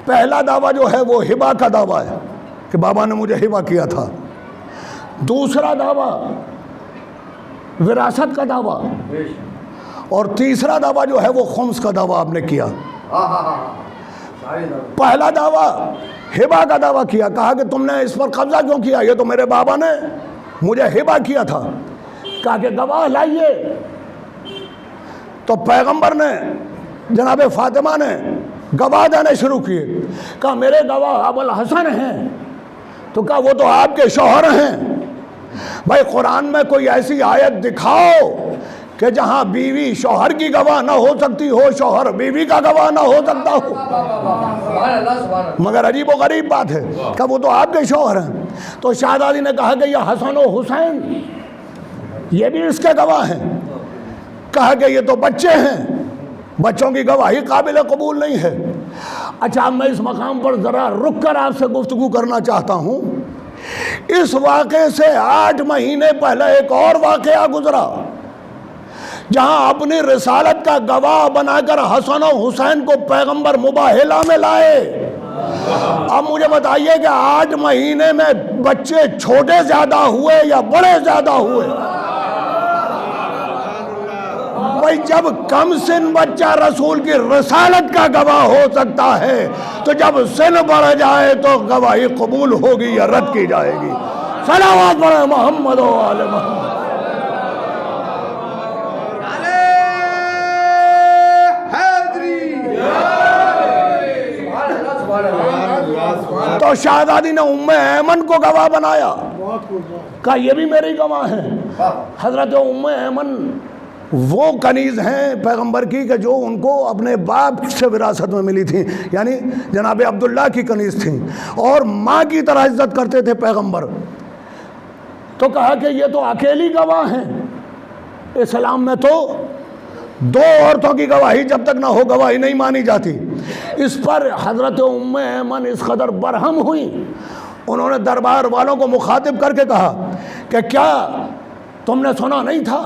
پہلا دعویٰ جو ہے وہ ہبہ کا دعویٰ ہے کہ بابا نے مجھے ہبہ کیا تھا. دوسرا دعویٰ وراثت کا دعویٰ، اور تیسرا دعویٰ جو ہے وہ خمس کا دعویٰ آپ نے کیا. پہلا دعویٰ ہبہ کا دعویٰ کیا، کہا کہ تم نے اس پر قبضہ کیوں کیا؟ یہ تو میرے بابا نے مجھے ہبہ کیا تھا. کہا کہ گواہ لائیے. تو پیغمبر نے، جناب فاطمہ نے گواہ دینے شروع کیے. کہا میرے گواہ ابو الحسن ہیں. تو کہا وہ تو آپ کے شوہر ہیں. بھائی قرآن میں کوئی ایسی آیت دکھاؤ کہ جہاں بیوی شوہر کی گواہ نہ ہو سکتی ہو، شوہر بیوی کا گواہ نہ ہو سکتا ہو۔ مگر عجیب و غریب بات ہے کہ وہ تو آپ کے شوہر ہیں۔ تو شہزادی نے کہا کہ یہ حسن و حسین یہ بھی اس کے گواہ ہیں۔ کہا کہ یہ تو بچے ہیں، بچوں کی گواہی قابل قبول نہیں ہے۔ اچھا، میں اس مقام پر ذرا رک کر آپ سے گفتگو کرنا چاہتا ہوں۔ اس واقعے سے 8 مہینے پہلے ایک اور واقعہ گزرا جہاں اپنی رسالت کا گواہ بنا کر حسن و حسین کو پیغمبر مباہلہ میں لائے۔ اب مجھے بتائیے کہ 8 مہینے میں بچے چھوٹے زیادہ ہوئے یا بڑے زیادہ ہوئے؟ بھائی جب کم سن بچہ رسول کی رسالت کا گواہ ہو سکتا ہے تو جب سن بڑھ جائے تو گواہی قبول ہوگی یا رد کی جائے گی؟ صلوات پڑھیں محمد و آل محمد۔ تو شہزادی نے ام ایمن کو گواہ بنایا، کہا یہ بھی میری گواہ ہیں۔ حضرت ام ایمن وہ کنیز ہیں پیغمبر کی کہ جو ان کو اپنے باپ سے وراثت میں ملی تھی، یعنی جناب عبداللہ کی کنیز تھیں اور ماں کی طرح عزت کرتے تھے پیغمبر۔ تو کہا کہ یہ تو اکیلی گواہ ہیں، اسلام میں تو 2 عورتوں کی گواہی جب تک نہ ہو گواہی نہیں مانی جاتی۔ اس پر حضرت ام ایمن اس قدر برہم ہوئی، انہوں نے دربار والوں کو مخاطب کر کے کہا کہ کیا تم نے سنا نہیں تھا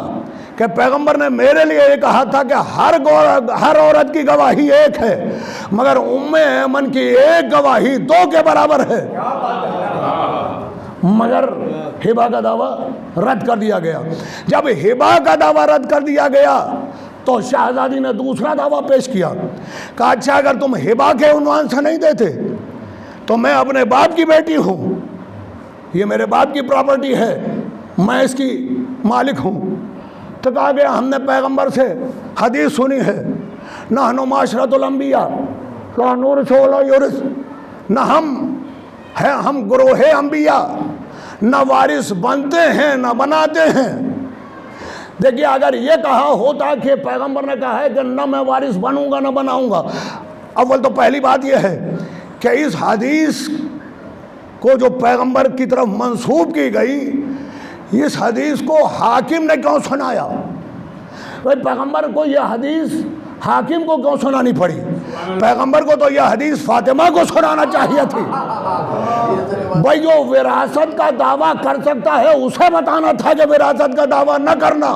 کہ پیغمبر نے میرے لیے یہ کہا تھا کہ ہر عورت کی گواہی ایک ہے، مگر ام ایمن کی ایک گواہی 2 کے برابر ہے۔ مگر ہبہ کا دعویٰ رد کر دیا گیا۔ جب ہبہ کا دعویٰ رد کر دیا گیا تو شہزادی نے دوسرا دعویٰ پیش کیا، کہا اچھا اگر تم ہبہ کے عنوان سے نہیں دیتے تو میں اپنے باپ کی بیٹی ہوں، یہ میرے باپ کی پراپرٹی ہے، میں اس کی مالک ہوں۔ تو کہا گیا ہم نے پیغمبر سے حدیث سنی ہے، نحن معاشرۃ الانبیاء لا نورث ولا یورث، نہ ہم گروہ انبیاء نہ وارث بنتے ہیں نہ بناتے ہیں۔ دیکھیے اگر یہ کہا ہوتا کہ پیغمبر نے کہا ہے کہ نہ میں وارث بنوں گا نہ بناؤں گا، اول تو پہلی بات یہ ہے کہ اس حدیث کو جو پیغمبر کی طرف منسوب کی گئی، اس حدیث کو حاکم نے کیوں سنایا؟ پیغمبر کو یہ حدیث حاکم کو کیوں سنانی پڑی؟ پیغمبر کو تو یہ حدیث فاطمہ کو سنانا چاہیے تھی۔ بھائی جو وراثت کا دعویٰ کر سکتا ہے اسے بتانا تھا کہ وراثت کا دعویٰ نہ کرنا۔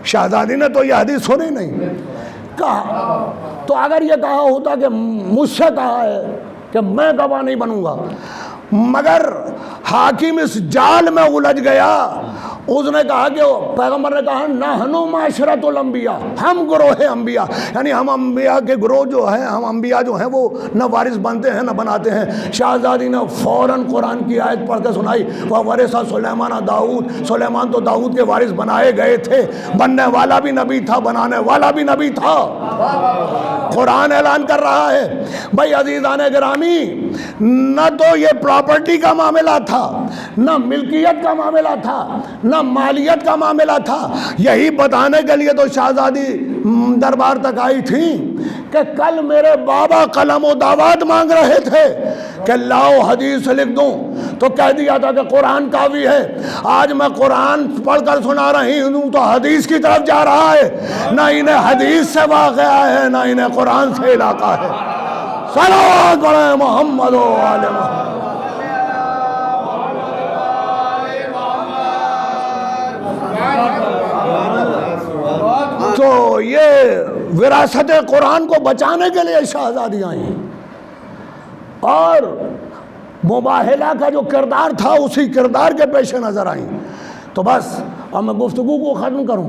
شہزادی نے تو یہ حدیث سنی نہیں، کہا تو اگر یہ کہا ہوتا کہ مجھ سے کہا ہے کہ میں گواہ نہیں بنوں گا، مگر حاکم اس جال میں الجھ گیا، اس نے کہا کہ پیغمبر نے کہا نحن معاشرۃ الانبیاء، ہم گروہ انبیاء، یعنی ہم انبیاء کے گروہ جو ہیں، ہم انبیاء جو ہیں وہ نہ وارث بنتے ہیں نہ بناتے ہیں۔ شہزادی نے فوراً قرآن کی آیت پڑھ کے سنائی، وَوَرِثَ سُلَیمَانَ داؤد، سلیمان تو داؤد کے وارث بنائے گئے تھے، بننے والا بھی نبی تھا بنانے والا بھی نبی تھا۔ قرآن اعلان کر رہا ہے۔ بھائی عزیزان گرامی، نہ تو یہ پراپرٹی کا معاملہ تھا، نہ ملکیت کا معاملہ تھا، نہ مالیت کا معاملہ تھا۔ یہی بتانے کے لیے تو شہزادی دربار تک آئی تھی کہ کل میرے بابا قلم و دعوت مانگ رہے تھے کہ لاؤ حدیث لکھ دوں، تو کہہ دیا تھا کہ قرآن کافی ہے۔ آج میں قرآن پڑھ کر سنا رہی ہوں تو حدیث کی طرف جا رہا ہے، نہ انہیں حدیث سے واقعہ ہے نہ انہیں قرآن سے علاقہ ہے۔ صلوات پڑھیں محمد و آل محمد۔ تو یہ وراثت قرآن کو بچانے کے لیے شہزادی آئیں اور مباہلہ کا جو کردار تھا اسی کردار کے پیش نظر آئیں۔ تو بس اب میں گفتگو کو ختم کروں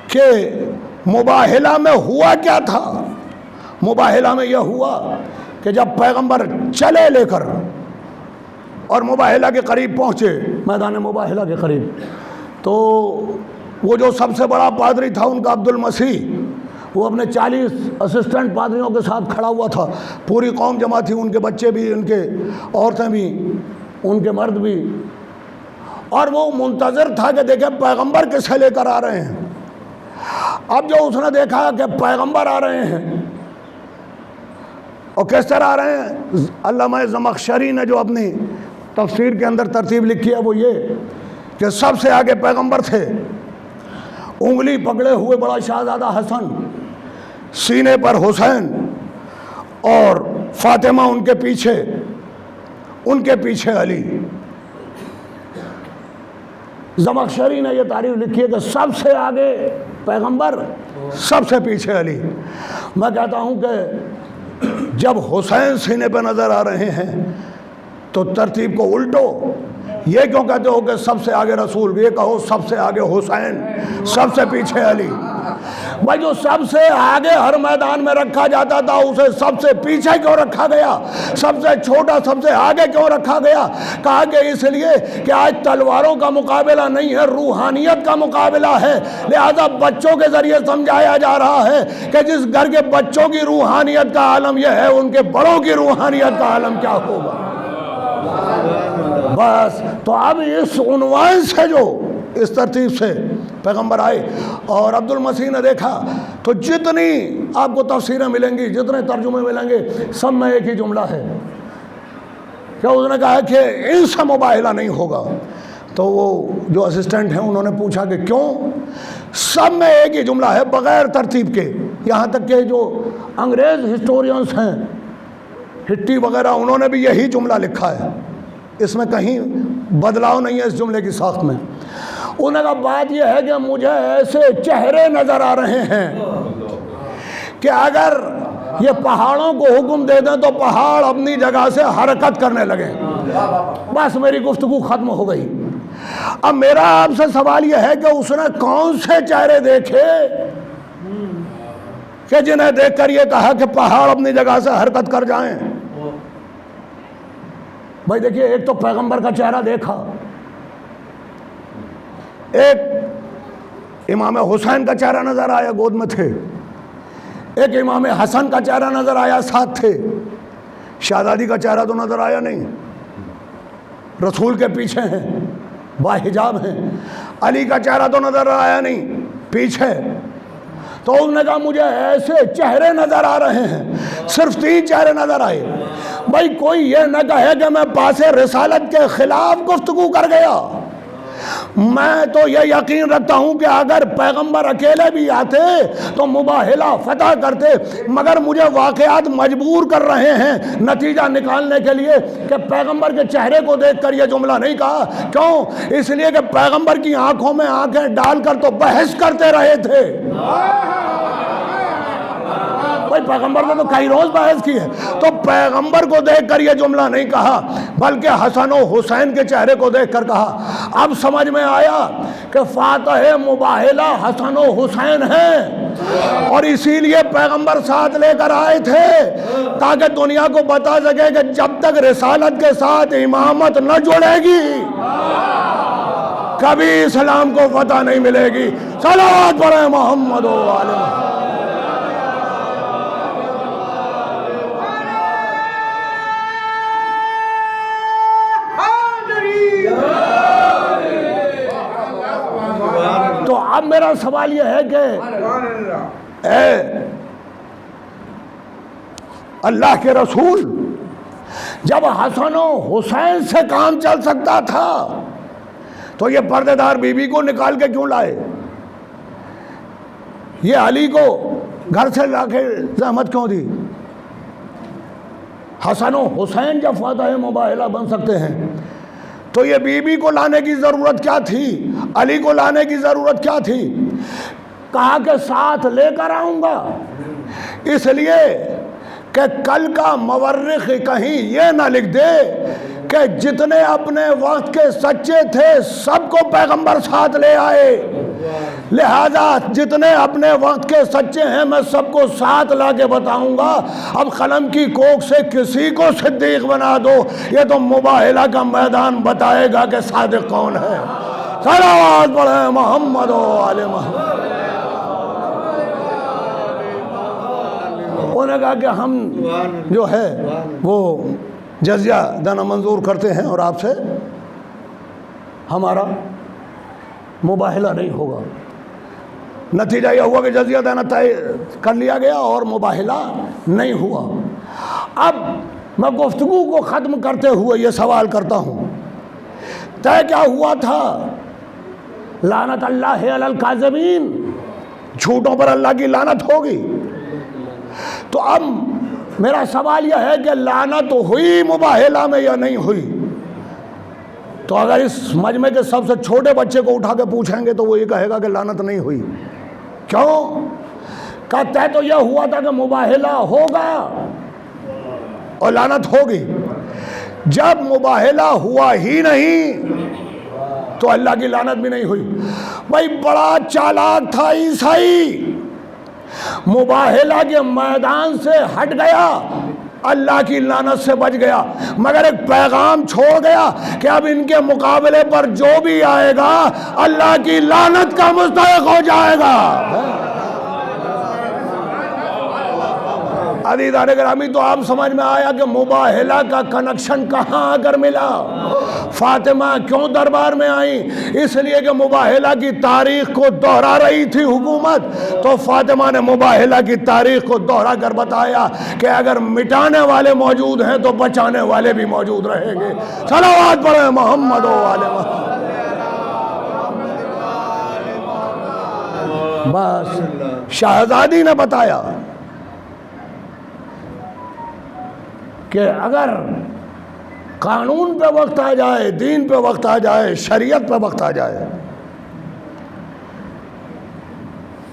کہ مباہلہ میں ہوا کیا تھا۔ مباہلہ میں یہ ہوا کہ جب پیغمبر چلے لے کر اور مباہلہ کے قریب پہنچے، میدان مباہلہ کے قریب، تو وہ جو سب سے بڑا پادری تھا ان کا عبد المسیح، وہ اپنے 40 اسسٹنٹ پادریوں کے ساتھ کھڑا ہوا تھا۔ پوری قوم جمع تھی، ان کے بچے بھی، ان کے عورتیں بھی، ان کے مرد بھی، اور وہ منتظر تھا کہ دیکھیں پیغمبر کسے لے کر آ رہے ہیں۔ اب جو اس نے دیکھا کہ پیغمبر آ رہے ہیں اور کس طرح آ رہے ہیں، علامہ زمخشری نے جو اپنی تفسیر کے اندر ترتیب لکھی ہے وہ یہ کہ سب سے آگے پیغمبر تھے، انگلی پکڑے ہوئے بڑا شہزادہ حسن، سینے پر حسین، اور فاطمہ ان کے پیچھے علی۔ زمخشری نے یہ تعریف لکھی ہے کہ سب سے آگے پیغمبر، سب سے پیچھے علی۔ میں کہتا ہوں کہ جب حسین سینے پہ نظر آ رہے ہیں تو ترتیب کو الٹو، یہ کیوں کہتے ہو کہ سب سے آگے رسول، یہ کہو سب سے آگے حسین، سب سے پیچھے علی۔ بھائی جو سب سے آگے ہر میدان میں رکھا جاتا تھا اسے سب سے پیچھے کیوں رکھا گیا؟ سب سے چھوٹا سب سے آگے کیوں رکھا گیا؟ کہا کہ اس لیے کہ آج تلواروں کا مقابلہ نہیں ہے، روحانیت کا مقابلہ ہے، لہذا بچوں کے ذریعے سمجھایا جا رہا ہے کہ جس گھر کے بچوں کی روحانیت کا عالم یہ ہے، ان کے بڑوں کی روحانیت کا عالم کیا ہوگا؟ بس تو اب اس عنوان سے جو اس ترتیب سے پیغمبر آئے اور عبد المسیح نے دیکھا تو جتنی آپ کو تفسیریں ملیں گی، جتنے ترجمے ملیں گے، سب میں ایک ہی جملہ ہے کہ اس نے کہا کہ ان سے مباہلہ نہیں ہوگا۔ تو وہ جو اسسٹنٹ ہیں انہوں نے پوچھا کہ کیوں؟ سب میں ایک ہی جملہ ہے بغیر ترتیب کے، یہاں تک کہ جو انگریز ہسٹورینز ہیں، ہٹی وغیرہ، انہوں نے بھی یہی جملہ لکھا ہے، اس میں کہیں بدلاؤ نہیں ہے اس جملے کی ساخت میں۔ انہوں نے بات یہ ہے کہ مجھے ایسے چہرے نظر آ رہے ہیں کہ اگر یہ پہاڑوں کو حکم دے دیں تو پہاڑ اپنی جگہ سے حرکت کرنے لگیں۔ بس میری گفتگو ختم ہو گئی۔ اب میرا آپ سے سوال یہ ہے کہ اس نے کون سے چہرے دیکھے کہ جنہیں دیکھ کر یہ کہا کہ پہاڑ اپنی جگہ سے حرکت کر جائیں؟ بھائی دیکھیے، ایک تو پیغمبر کا چہرہ دیکھا، ایک امام حسین کا چہرہ نظر آیا، گود میں تھے، ایک امام حسن کا چہرہ نظر آیا، ساتھ تھے، شہزادی کا چہرہ تو نظر آیا نہیں، رسول کے پیچھے ہیں، باحجاب ہیں، علی کا چہرہ تو نظر آیا نہیں، پیچھے۔ تو اس نے کہا مجھے ایسے چہرے نظر آ رہے ہیں، صرف 3 چہرے نظر آئے۔ بھائی کوئی یہ نہ کہے کہ میں پاس رسالت کے خلاف گفتگو کر گیا۔ میں تو یہ یقین رکھتا ہوں کہ اگر پیغمبر اکیلے بھی آتے تو مباہلہ فتح کرتے، مگر مجھے واقعات مجبور کر رہے ہیں نتیجہ نکالنے کے لیے کہ پیغمبر کے چہرے کو دیکھ کر یہ جملہ نہیں کہا۔ کیوں؟ اس لیے کہ پیغمبر کی آنکھوں میں آنکھیں ڈال کر تو بحث کرتے رہے تھے۔ بھائی پیغمبر نے تو کئی روز بحث کی ہے، تو پیغمبر کو دیکھ کر یہ جملہ نہیں کہا بلکہ حسن و حسین کے چہرے کو دیکھ کر کہا۔ اب سمجھ میں آیا کہ فاتح مباہلہ حسن و حسین ہیں، اور اسی لیے پیغمبر ساتھ لے کر آئے تھے تاکہ دنیا کو بتا سکے کہ جب تک رسالت کے ساتھ امامت نہ جڑے گی کبھی اسلام کو فتح نہیں ملے گی۔ صلوات پڑھیں محمد و آل محمد۔ تو اب میرا سوال یہ ہے کہ اے اللہ کے رسول، جب حسن و حسین سے کام چل سکتا تھا تو یہ پردے دار بی بی کو نکال کے کیوں لائے؟ یہ علی کو گھر سے لا کے زحمت کیوں دی؟ حسن و حسین جب فاتح مباہلہ بن سکتے ہیں تو یہ بی بی کو لانے کی ضرورت کیا تھی؟ علی کو لانے کی ضرورت کیا تھی؟ کہا کہ ساتھ لے کر آؤں گا، اس لیے کہ کل کا مورخ کہیں یہ نہ لکھ دے کہ جتنے اپنے وقت کے سچے تھے سب کو پیغمبر ساتھ لے آئے، لہذا جتنے اپنے وقت کے سچے ہیں میں سب کو ساتھ لا کے بتاؤں گا۔ اب قلم کی کوکھ سے کسی کو صدیق بنا دو، یہ تو مباہلہ کا میدان بتائے گا کہ صادق کون ہے۔ صلوات پڑھیں محمد و آل محمد۔ انہوں نے کہا کہ ہم جو ہے وہ جزیہ دانا منظور کرتے ہیں اور آپ سے ہمارا مباہلہ نہیں ہوگا۔ نتیجہ یہ ہوا کہ جزیہ دینا طے کر لیا گیا اور مباہلہ نہیں ہوا۔ اب میں گفتگو کو ختم کرتے ہوئے یہ سوال کرتا ہوں، طے کیا ہوا تھا؟ لعنت اللہ علی الکاذبین، جھوٹوں پر اللہ کی لعنت ہوگی۔ تو اب میرا سوال یہ ہے کہ لعنت ہوئی مباہلہ میں یا نہیں ہوئی؟ تو اگر اس مجمع کے سب سے چھوٹے بچے کو اٹھا کے پوچھیں گے تو وہ یہ کہے گا کہ لعنت نہیں ہوئی۔ کیوں؟ کہ طے تو یہ ہوا تھا کہ مباہلہ ہوگا اور لعنت ہوگی۔ جب مباہلہ ہوا ہی نہیں تو اللہ کی لعنت بھی نہیں ہوئی۔ بھائی بڑا چالاک تھا عیسائی، مباہلہ کے میدان سے ہٹ گیا، اللہ کی لعنت سے بچ گیا، مگر ایک پیغام چھوڑ گیا کہ اب ان کے مقابلے پر جو بھی آئے گا اللہ کی لعنت کا مستحق ہو جائے گا۔ عزیزان گرامی، تو آپ سمجھ میں آیا کہ مباہلہ کا کنیکشن کہاں آ کر ملا۔ فاطمہ کیوں دربار میں آئیں؟ اس لیے کہ مباہلہ کی تاریخ کو دہرا رہی تھی حکومت، تو فاطمہ نے مباہلہ کی تاریخ کو دہرا کر بتایا کہ اگر مٹانے والے موجود ہیں تو بچانے والے بھی موجود رہیں گے۔ صلوات پڑھیں محمد و آل محمد۔ بس شہزادی نے بتایا کہ اگر قانون پہ وقت آ جائے، دین پہ وقت آ جائے، شریعت پہ وقت آ جائے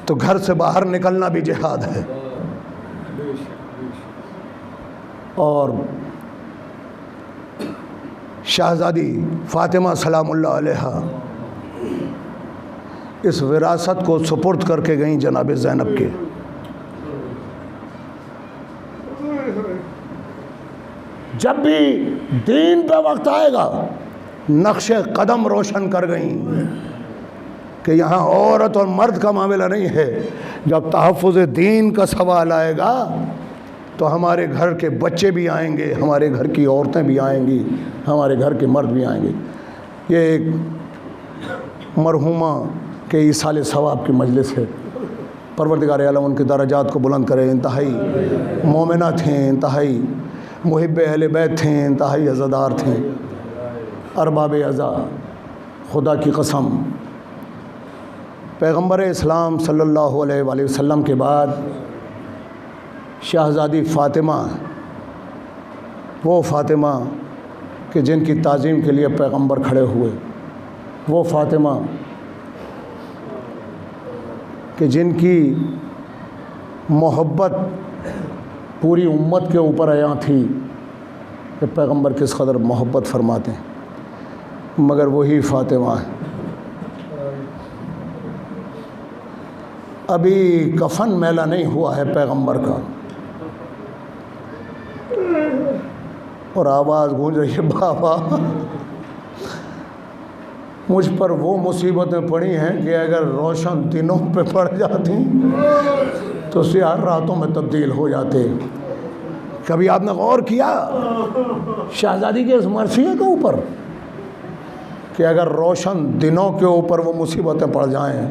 تو گھر سے باہر نکلنا بھی جہاد ہے۔ اور شہزادی فاطمہ سلام اللہ علیہا اس وراثت کو سپرد کر کے گئیں جناب زینب کے۔ جب بھی دین پہ وقت آئے گا نقش قدم روشن کر گئیں کہ یہاں عورت اور مرد کا معاملہ نہیں ہے، جب تحفظ دین کا سوال آئے گا تو ہمارے گھر کے بچے بھی آئیں گے، ہمارے گھر کی عورتیں بھی آئیں گی، ہمارے گھر کے مرد بھی آئیں گے۔ یہ ایک مرحومہ کے ایصال ثواب کی مجلس ہے، پروردگار عالم ان کے درجات کو بلند کرے۔ انتہائی مومنہ تھیں، انتہائی محب اہل بیت تھیں، انتہائی عزادار تھیں، ارباب عزا۔ خدا کی قسم پیغمبر اسلام صلی اللہ علیہ وآلہ وسلم کے بعد شہزادی فاطمہ، وہ فاطمہ کہ جن کی تعظیم کے لیے پیغمبر کھڑے ہوئے، وہ فاطمہ کہ جن کی محبت پوری امت کے اوپر عیاں تھی کہ پیغمبر کس قدر محبت فرماتے ہیں، مگر وہی فاطمہ ہے۔ ابھی کفن میلہ نہیں ہوا ہے پیغمبر کا اور آواز گونج رہی ہے، بابا مجھ پر وہ مصیبتیں پڑی ہیں کہ اگر روشن دنوں پہ پڑ جاتی تو سیاہ راتوں میں تبدیل ہو جاتے۔ کبھی آپ نے غور کیا شہزادی کے اس مرثیے کے اوپر کہ اگر روشن دنوں کے اوپر وہ مصیبتیں پڑ جائیں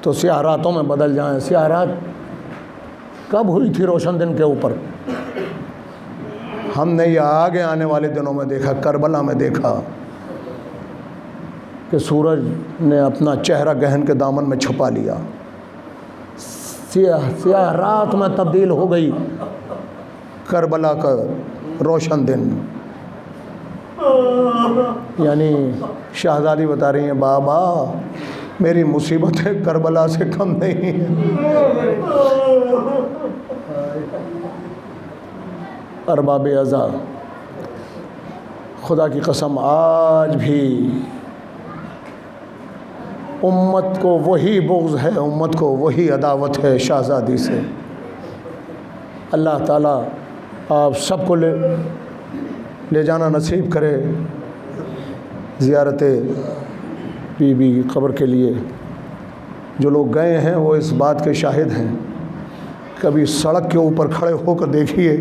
تو سیاہ راتوں میں بدل جائیں؟ سیاہ رات کب ہوئی تھی روشن دن کے اوپر؟ ہم نے یہ آگے آنے والے دنوں میں دیکھا، کربلا میں دیکھا کہ سورج نے اپنا چہرہ گہن کے دامن میں چھپا لیا، سیاہ رات میں تبدیل ہو گئی کربلا کا روشن دن۔ یعنی شہزادی بتا رہی ہیں بابا میری مصیبتیں کربلا سے کم نہیں ہیں۔ ارباب عزا، خدا کی قسم آج بھی امت کو وہی بغض ہے، امت کو وہی عداوت ہے شہزادی سے۔ اللہ تعالیٰ آپ سب کو لے جانا نصیب کرے زیارت بی بی کی قبر کے لیے۔ جو لوگ گئے ہیں وہ اس بات کے شاہد ہیں، کبھی سڑک کے اوپر کھڑے ہو کر دیکھیے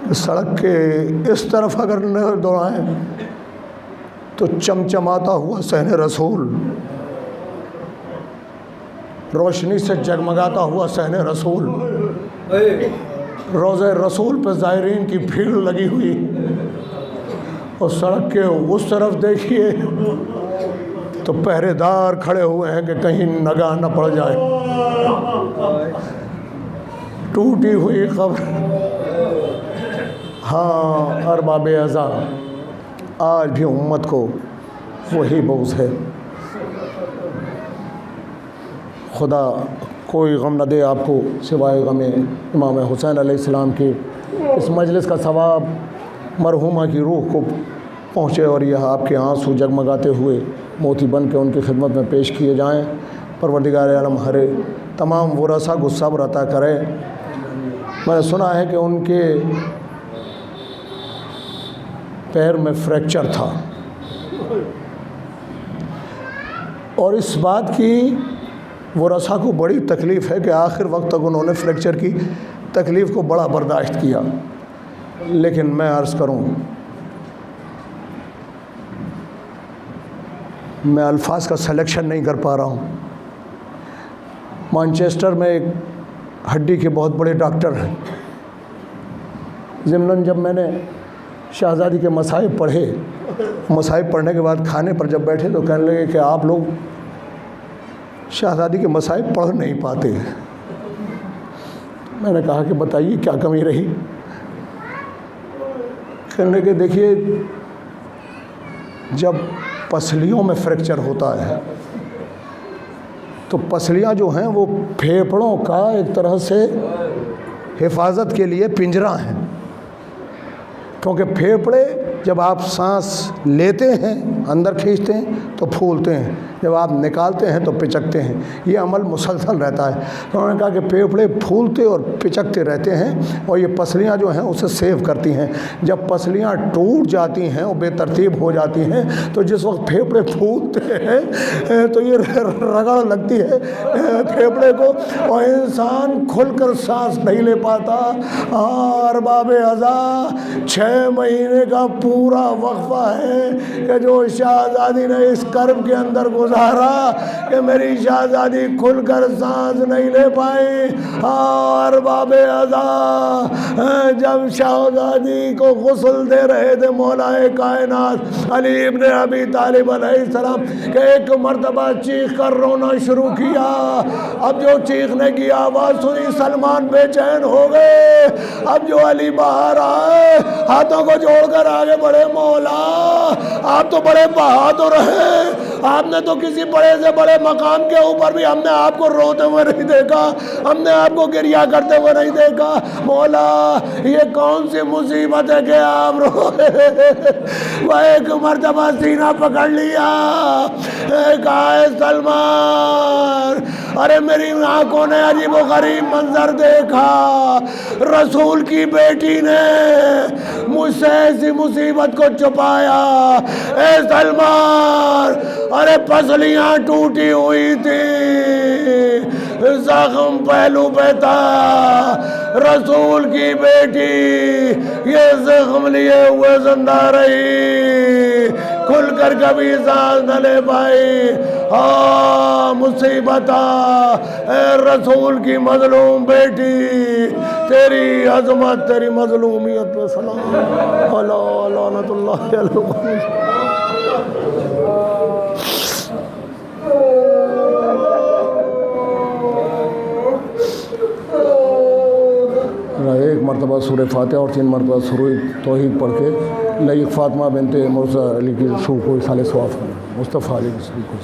کہ سڑک کے اس طرف اگر نظر دوڑائیں تو چمچماتا ہوا صحن رسول، روشنی سے جگمگاتا ہوا صحن رسول، روضہ رسول پہ زائرین کی بھیڑ لگی ہوئی، اور سڑک کے اس طرف دیکھیے تو پہرے دار کھڑے ہوئے ہیں کہ کہیں نگاہ نہ پڑ جائے۔ ٹوٹی ہوئی قبر، ہاں ارباب ازا، آج بھی امت کو وہی بغض ہے۔ خدا کوئی غم نہ دے آپ کو سوائے غم امام حسین علیہ السلام کی۔ اس مجلس کا ثواب مرحومہ کی روح کو پہنچے اور یہ آپ کے آنسو جگمگاتے ہوئے موتی بن کے ان کی خدمت میں پیش کیے جائیں۔ پروردگار عالم ہر تمام ورثہ کو صبر عطا کرے۔ میں نے سنا ہے کہ ان کے پیر میں فریکچر تھا، اور اس بات کی ورثہ کو بڑی تکلیف ہے کہ آخر وقت تک انہوں نے فریکچر کی تکلیف کو بڑا برداشت کیا۔ لیکن میں عرض کروں، میں الفاظ کا سلیکشن نہیں کر پا رہا ہوں۔ مانچسٹر میں ایک ہڈی کے بہت بڑے ڈاکٹر ہیں، ضمناً جب میں نے شہزادی کے مصائب پڑھے، مصائب پڑھنے کے بعد کھانے پر جب بیٹھے تو کہنے لگے کہ آپ لوگ شہزادی کے مصائب پڑھ نہیں پاتے۔ میں نے کہا کہ بتائیے کیا کمی رہی؟ کہنے کہ دیکھیے، جب پسلیوں میں فریکچر ہوتا ہے تو پسلیاں جو ہیں وہ پھیپھڑوں کا ایک طرح سے حفاظت کے لیے پنجرہ ہیں، کیونکہ پھیپھڑے جب آپ سانس لیتے ہیں اندر کھینچتے ہیں تو پھولتے ہیں، جب آپ نکالتے ہیں تو پچکتے ہیں، یہ عمل مسلسل رہتا ہے۔ تو انہوں نے کہا کہ پھیپھڑے پھولتے اور پچکتے رہتے ہیں، اور یہ پسلیاں جو ہیں اسے سیو کرتی ہیں۔ جب پسلیاں ٹوٹ جاتی ہیں اور بے ترتیب ہو جاتی ہیں تو جس وقت پھیپھڑے پھولتے ہیں تو یہ رگڑ لگتی ہے پھیپھڑے کو، اور انسان کھل کر سانس نہیں لے پاتا۔ ارباب ازا، 6 مہینے کا پورا وقفہ ہے کہ جو شہزادی نے اس کرب کے اندر گزارا کہ میری شہزادی کھل کر سانس نہیں لے پائی۔ ارباب ازا، جب شہزادی کو غسل دے رہے تھے مولا کائنات علی ابن ابی طالب علیہ السلام کہ ایک مرتبہ چیخ کر رونا شروع کیا۔ اب جو چیخنے کی آواز سنی سلمان بے چین ہو گئے۔ اب جو علی باہر آئے، ہاتھوں کو جوڑ کر آگے بڑھے، مولا آپ تو بڑے بہادر ہیں، آپ نے تو کسی بڑے سے بڑے مقام کے اوپر بھی ہم نے آپ کو روتے ہوئے نہیں دیکھا، ہم نے آپ کو گریہ کرتے ہوئے نہیں دیکھا۔ مولا یہ کون سی مصیبت ہے کہ آپ رو رہے؟ وہ ایک مرتبہ سینہ پکڑ لیا، کہا ہے سلمان، ارے میری آنکھوں نے عجیب و غریب منظر دیکھا، رسول کی بیٹی نے مجھ سے ایسی مصیبت کو چھپایا۔ اے سلمان، ارے پسلیاں ٹوٹی ہوئی تھی، زخم پہلو پہ تھا، رسول کی بیٹی یہ زخم لیے ہوئے زندہ رہی، کھل کر کبھی سانس نہ لے پائی۔ ہاں مصیبت، اے رسول کی مظلوم بیٹی، تیری عظمت، تیری مظلومیت پہ سلام، لعنت اللہ علیہ۔ ایک مرتبہ سورہ فاتحہ اور 3 مرتبہ سورہ توحید پڑھ کے لائق فاطمہ بنت مرزا علی کی روح کو اصالِ ثواب، مصطفیٰ علیہ السلام کو